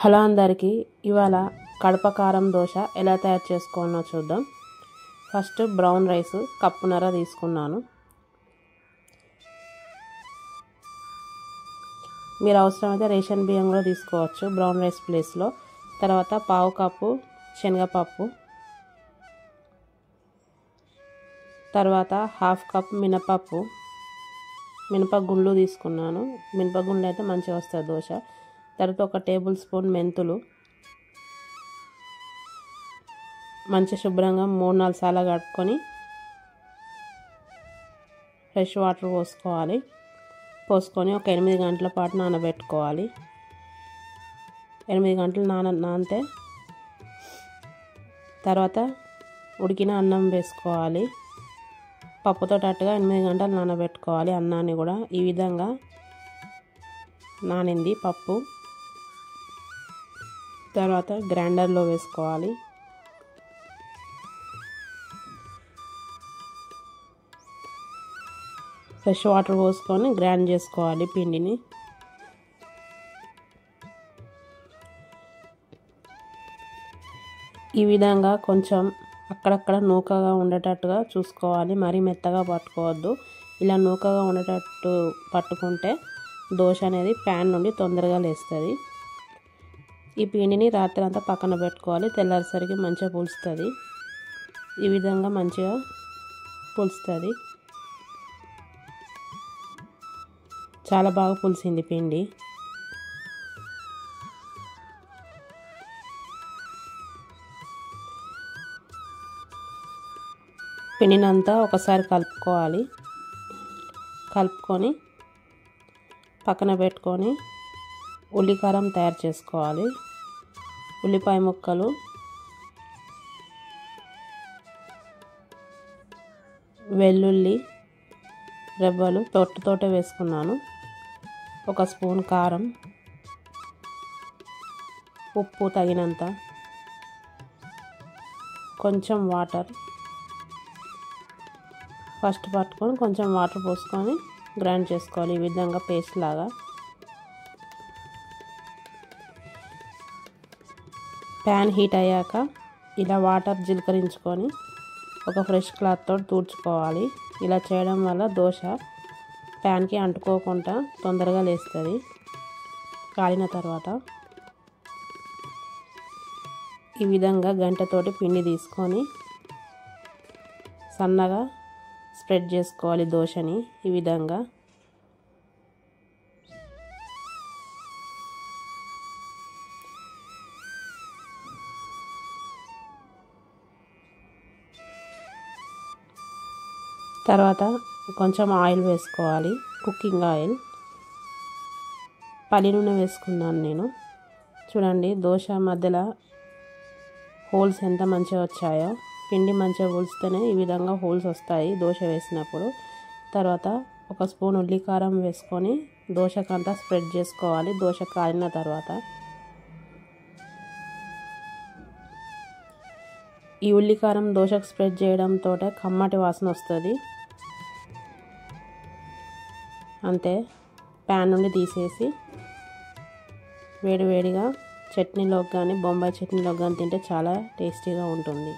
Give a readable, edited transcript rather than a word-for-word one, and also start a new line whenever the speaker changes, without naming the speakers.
Hello అందరికీ, ఇవాళ కడప కారం దోశ ఎలా తయారు చేసుకోవాలో చూద్దాం. ఫస్ట్ బ్రౌన్ రైస్ కప్పున్నర తీసుకున్నాను. మీరు అవసరమైతే రేషన్ బియ్యం కూడా తీసుకోవచ్చు బ్రౌన్ రైస్ ప్లేస్లో. తర్వాత పావు కప్పు శనగపప్పు, తర్వాత హాఫ్ కప్ మినపగుండ్లు తీసుకున్నాను. మినపగుండ్లు అయితే మంచిగా వస్తుంది దోశ. తర్వాత ఒక టేబుల్ స్పూన్ మెంతులు మంచి శుభ్రంగా 3-4 సార్లు కడుక్కొని ఫ్రెష్ వాటర్ పోసుకొని ఒక 8 గంటల పాటు నానబెట్టుకోవాలి. 8 గంటలు నానితే తర్వాత ఉడికిన అన్నం వేసుకోవాలి. పప్పుతో అట్టుగా 8 గంటలు నానబెట్టుకోవాలి అన్నాన్ని కూడా. ఈ విధంగా నానింది పప్పు. తర్వాత గ్రైండర్లో వేసుకోవాలి. ఫ్రెష్ వాటర్ పోసుకొని గ్రైండ్ చేసుకోవాలి పిండిని. ఈ విధంగా కొంచెం అక్కడక్కడ నూకగా ఉండేటట్టుగా చూసుకోవాలి. మరీ మెత్తగా పట్టుకోవద్దు. ఇలా నూకగా ఉండేటట్టు పట్టుకుంటే దోశ అనేది ప్యాన్ నుండి తొందరగా లేస్తుంది. ఈ పిండిని రాత్రి అంతా పక్కన పెట్టుకోవాలి. తెల్లారిసరికి మంచిగా పులుస్తుంది. ఈ విధంగా మంచిగా పులుస్తుంది. చాలా బాగా పులిసింది పిండి. పిండినంతా ఒకసారి కలుపుకొని పక్కన పెట్టుకొని ఉల్లికారం తయారు చేసుకోవాలి. ఉల్లిపాయ ముక్కలు, వెల్లుల్లి రెబ్బలు తోట వేసుకున్నాను. 1 స్పూన్ కారం, ఉప్పు తగినంత, కొంచెం వాటర్. ఫస్ట్ పట్టుకొని కొంచెం వాటర్ పోసుకొని గ్రైండ్ చేసుకోవాలి ఈ విధంగా పేస్ట్ లాగా. ప్యాన్ హీట్ అయ్యాక ఇలా వాటర్ జీలకరించుకొని ఒక ఫ్రెష్ క్లాత్తో తుడుచుకోవాలి. ఇలా చేయడం వల్ల దోశ ప్యాన్కి అంటుకోకుండా తొందరగా లేస్తుంది. కాలిన తర్వాత ఈ విధంగా గంటతోటి పిండి తీసుకొని సన్నగా స్ప్రెడ్ చేసుకోవాలి దోశని. ఈ విధంగా తర్వాత కొంచెం ఆయిల్ వేసుకోవాలి. కుకింగ్ ఆయిల్, పల్లి నూనె వేసుకున్నాను నేను. చూడండి దోశ మధ్యలో హోల్స్ ఎంత మంచిగా వచ్చాయో. పిండి మంచిగా పులిస్తేనే ఈ విధంగా హోల్స్ వస్తాయి దోశ వేసినప్పుడు. తర్వాత 1 స్పూన్ ఉల్లికారం వేసుకొని దోశకంతా స్ప్రెడ్ చేసుకోవాలి. దోశ కాలిన తర్వాత ఈ ఉల్లికారం దోశకు స్ప్రెడ్ చేయడంతో కమ్మటి వాసన వస్తుంది. అంతే, ప్యాన్ నుండి తీసేసి వేడివేడిగా చట్నీలోకి కానీ బొంబాయి చట్నీలోకి కానీ తింటే చాలా టేస్టీగా ఉంటుంది.